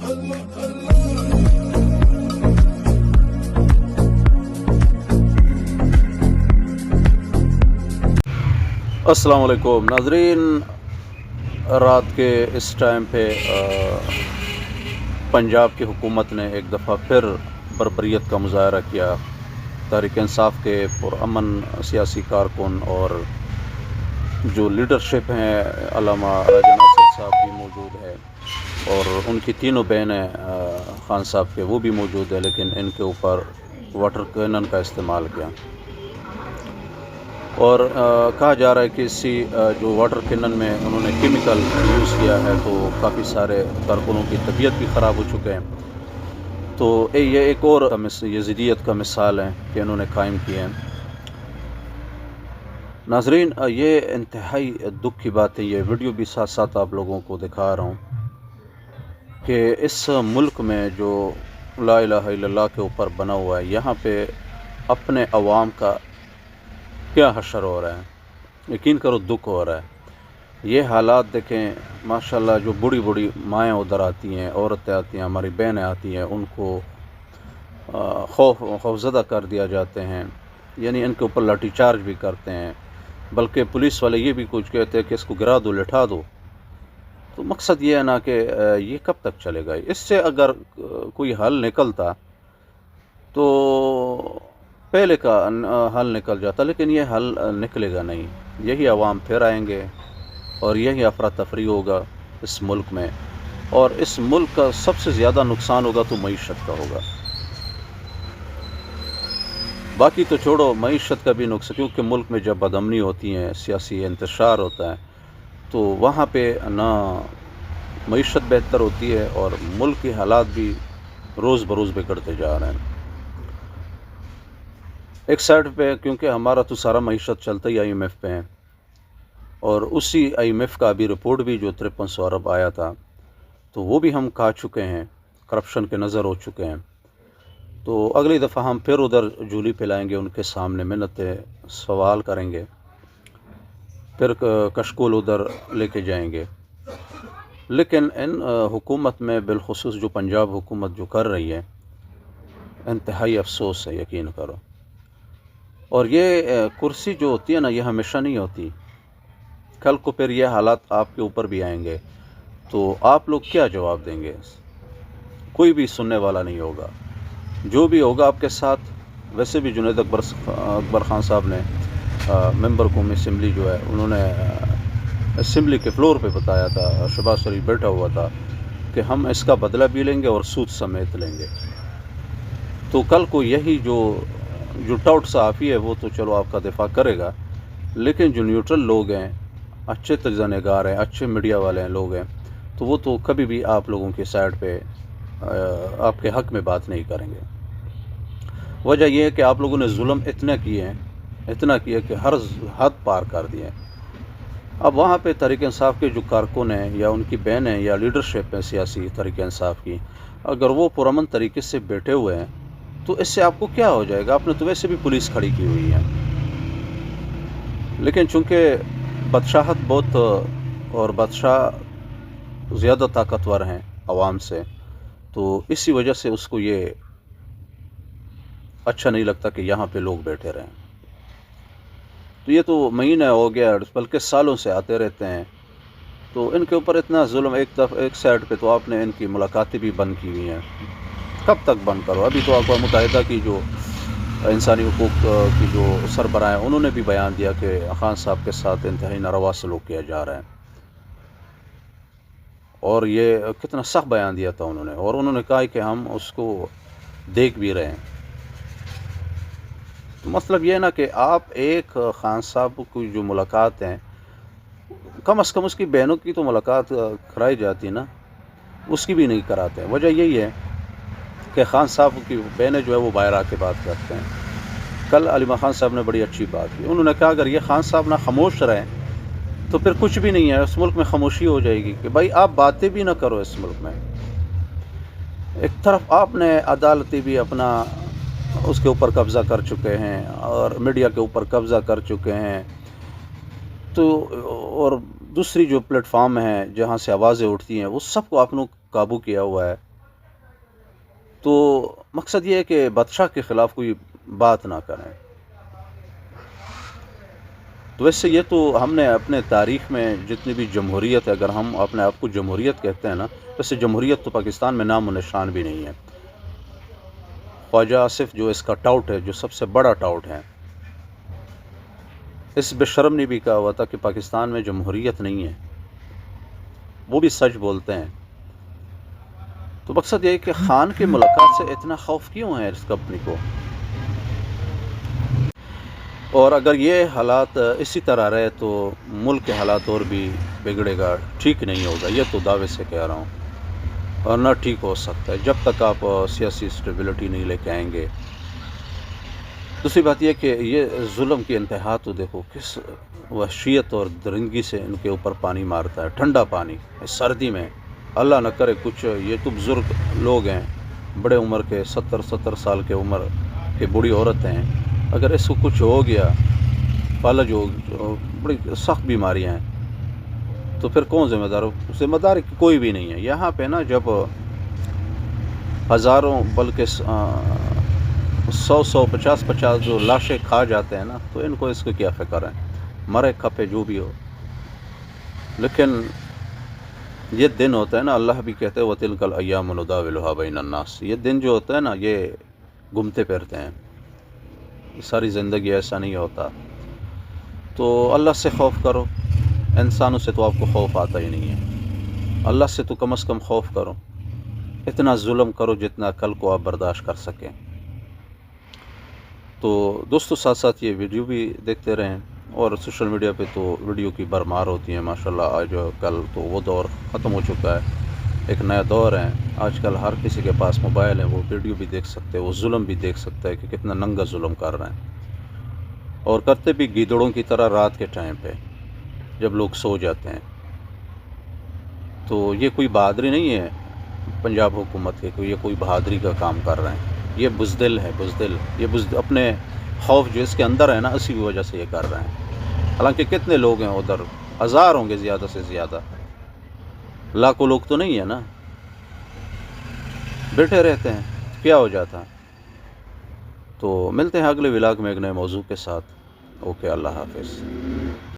अस्सलाम वालेकुम नाजरीन, रात के इस टाइम पे पंजाब की हुकूमत ने एक दफ़ा फिर बर्बरियत का मुजाहरा किया। तहरीक इंसाफ के पुरअमन सियासी कारकुन और जो लीडरशिप हैं, अल्लामा राजा नासिर साहब भी मौजूद है और उनकी तीनों बहनें खान साहब के वो भी मौजूद है, लेकिन इनके ऊपर वाटर कैनन का इस्तेमाल किया और कहा जा रहा है कि इसी जो वाटर कैनन में उन्होंने केमिकल यूज़ किया है तो काफ़ी सारे कारकुनों की तबीयत भी ख़राब हो चुके हैं। तो ये एक और यज़ीदियत का मिसाल है कि इन्होंने कायम किए हैं। नाजरीन, ये इंतहाई दुख की बात है। ये वीडियो भी साथ साथ आप लोगों को दिखा रहा हूँ कि इस मुल्क में जो ला इलाहा इल्लल्लाह के ऊपर बना हुआ है, यहाँ पे अपने अवाम का क्या हशर हो रहा है। यकीन करो दुख हो रहा है। ये हालात देखें, माशाल्लाह जो बूढ़ी बूढ़ी माएँ उधर आती हैं, औरतें आती हैं, हमारी बहनें आती हैं, उनको खौफज़दा कर दिया जाते हैं, यानी इनके ऊपर लाठीचार्ज भी करते हैं। बल्कि पुलिस वाले ये भी कुछ कहते हैं कि इसको गिरा दो, लिटा दो। तो मकसद ये है ना कि ये कब तक चलेगा। इससे अगर कोई हल निकलता तो पहले का हल निकल जाता, लेकिन ये हल निकलेगा नहीं। यही अवाम फिर आएंगे और यही अफरा तफरी होगा इस मुल्क में, और इस मुल्क का सबसे ज़्यादा नुकसान होगा तो मईशत का होगा। बाकी तो छोड़ो, मईशत का भी नुकसान, क्योंकि मुल्क में जब बदअमनी होती है, सियासी इंतशार होता है, तो वहाँ पे ना मईशत बेहतर होती है और मुल्क के हालात भी रोज़ बरोज़ बिगड़ते जा रहे हैं। एक साइड पे क्योंकि हमारा तो सारा मईशत चलता ही IMF पे है, और उसी IMF का अभी रिपोर्ट भी जो 5300 अरब आया था, तो वो भी हम खा चुके हैं, करप्शन के नज़र हो चुके हैं। तो अगली दफ़ा हम फिर उधर झूली पिलाएंगे, उनके सामने मिन्नतें सवाल करेंगे, फिर कशकोल उधर लेके जाएंगे। लेकिन इन हुकूमत में बिलखुसूस जो पंजाब हुकूमत जो कर रही है, इंतहाई अफसोस है, यकीन करो। और ये कुर्सी जो होती है ना, ये हमेशा नहीं होती। कल को फिर ये हालात आपके ऊपर भी आएंगे, तो आप लोग क्या जवाब देंगे। कोई भी सुनने वाला नहीं होगा। जो भी होगा आपके साथ, वैसे भी जुनैद अकबर खान साहब ने मेंबर कौम असम्बली जो है, उन्होंने असम्बली के फ्लोर पे बताया था, शहबाज शरीफ बैठा हुआ था, कि हम इसका बदला भी लेंगे और सूद समेत लेंगे। तो कल को यही जो टाउट सहाफ़ी है वो तो चलो आपका दिफा करेगा, लेकिन जो न्यूट्रल लोग हैं, अच्छे तजज़ियाकार हैं, अच्छे मीडिया वाले हैं लोग हैं, तो वो तो कभी भी आप लोगों की साइड पे आपके हक़ में बात नहीं करेंगे। वजह यह है कि आप लोगों ने जुल्म इतना किए कि हर हद पार कर दिए। अब वहाँ पे तहरीक इंसाफ के जो कारकुन हैं या उनकी बहनें या लीडरशिप है सियासी तहरीक इंसाफ की, अगर वो पुरअमन तरीके से बैठे हुए हैं, तो इससे आपको क्या हो जाएगा। आपने तो वैसे भी पुलिस खड़ी की हुई है, लेकिन चूँकि बादशाहत बहुत और बादशाह ज़्यादा ताकतवर हैं अवाम से, तो इसी वजह से उसको ये अच्छा नहीं लगता कि यहाँ पे लोग बैठे रहें। तो ये तो महीना हो गया, बल्कि सालों से आते रहते हैं, तो इनके ऊपर इतना जुल्म। एक साइड पे तो आपने इनकी मुलाकातें भी बंद की हुई हैं, कब तक बंद करो। अभी तो अक़वाम मुत्तहिदा की जो इंसानी हुकूक की जो सरबराह हैं, उन्होंने भी बयान दिया कि खान साहब के साथ इंतहाई नारवा सलूक किया जा रहा है, और ये कितना सख्त बयान दिया था उन्होंने, और उन्होंने कहा कि हम उसको देख भी रहे हैं। तो मतलब ये है ना कि आप एक खान साहब की जो मुलाकात हैं, कम से कम उसकी बहनों की तो मुलाकात कराई जाती है ना, उसकी भी नहीं कराते हैं। वजह यही है कि खान साहब की बहनें जो है वो बाहर आके बात करते हैं। कल अलीमा खान साहब ने बड़ी अच्छी बात की, उन्होंने कहा अगर ये खान साहब ना खामोश रहें तो फिर कुछ भी नहीं है, इस मुल्क में खामोशी हो जाएगी कि भाई आप बातें भी ना करो इस मुल्क में। एक तरफ आपने अदालती भी अपना उसके ऊपर कब्ज़ा कर चुके हैं और मीडिया के ऊपर कब्ज़ा कर चुके हैं, तो और दूसरी जो प्लेटफार्म है जहाँ से आवाज़ें उठती हैं, वो सबको आपने काबू किया हुआ है। تو مقصد یہ ہے کہ بادشاہ کے خلاف کوئی بات نہ کریں. تو ویسے یہ تو ہم نے اپنے تاریخ میں جتنی بھی جمہوریت ہے، اگر ہم اپنے آپ کو جمہوریت کہتے ہیں نا، ویسے جمہوریت تو پاکستان میں نام و نشان بھی نہیں ہے. خواجہ آصف جو اس کا ٹاؤٹ ہے، جو سب سے بڑا ٹاؤٹ ہے، اس بے شرم نے بھی کہا ہوا تھا کہ پاکستان میں جمہوریت نہیں ہے. وہ بھی سچ بولتے ہیں. تو مقصد یہ ہے کہ خان کی ملاقات سے اتنا خوف کیوں ہے اس کمپنی کو؟ اور اگر یہ حالات اسی طرح رہے تو ملک کے حالات اور بھی بگڑے گا، ٹھیک نہیں ہوگا. یہ تو دعوے سے کہہ رہا ہوں، اور نہ ٹھیک ہو سکتا ہے جب تک آپ سیاسی اسٹیبلٹی نہیں لے کے آئیں گے. دوسری بات یہ کہ یہ ظلم کی انتہا تو دیکھو کس وحشیت اور درندگی سے ان کے اوپر پانی مارتا ہے، ٹھنڈا پانی سردی میں. اللہ نہ کرے کچھ، یہ تو بزرگ لوگ ہیں، بڑے عمر کے، 70 سال کے عمر کے بوڑھی عورتیں ہیں، اگر اس کو کچھ ہو گیا، فالج ہو، بڑی سخت بیماریاں ہیں، تو پھر کون ذمہ دار ہو؟ ذمہ دار کوئی بھی نہیں ہے. یہاں پہ نا جب ہزاروں بلکہ 100 جو لاشیں کھا جاتے ہیں نا، تو ان کو اس کو کیا فکر ہے، مرے کھپے جو بھی ہو. لیکن یہ دن ہوتا ہے نا، اللہ بھی کہتے ہیں وَتِلْكَ الْأَيَّامُ نُدَاوِلُهَا بَيْنَ النَّاسِ. یہ دن جو ہوتا ہے نا، یہ گھومتے پھرتے ہیں، ساری زندگی ایسا نہیں ہوتا. تو اللہ سے خوف کرو. انسانوں سے تو آپ کو خوف آتا ہی نہیں ہے، اللہ سے تو کم از کم خوف کرو. اتنا ظلم کرو جتنا کل کو آپ برداشت کر سکیں. تو دوستو ساتھ ساتھ یہ ویڈیو بھی دیکھتے رہیں، اور سوشل میڈیا پہ تو ویڈیو کی بھرمار ہوتی ہیں ماشاءاللہ. آج کل تو وہ دور ختم ہو چکا ہے، ایک نیا دور ہے. آج کل ہر کسی کے پاس موبائل ہے، وہ ویڈیو بھی دیکھ سکتے ہیں، وہ ظلم بھی دیکھ سکتا ہے کہ کتنا ننگا ظلم کر رہے ہیں. اور کرتے بھی گیدڑوں کی طرح رات کے ٹائم پہ جب لوگ سو جاتے ہیں. تو یہ کوئی بہادری نہیں ہے پنجاب حکومت کے، یہ کوئی بہادری کا کام کر رہے ہیں. یہ بزدل ہے، بزدل. یہ اپنے خوف جو اس کے اندر ہے نا، اسی کی وجہ سے یہ کر رہے ہیں. حالانکہ کتنے لوگ ہیں ادھر، ہزار ہوں گے زیادہ سے زیادہ، لاکھوں لوگ تو نہیں ہے نا. بیٹھے رہتے ہیں، کیا ہو جاتا. تو ملتے ہیں اگلے ولاگ میں ایک نئے موضوع کے ساتھ. اوکے، اللہ حافظ.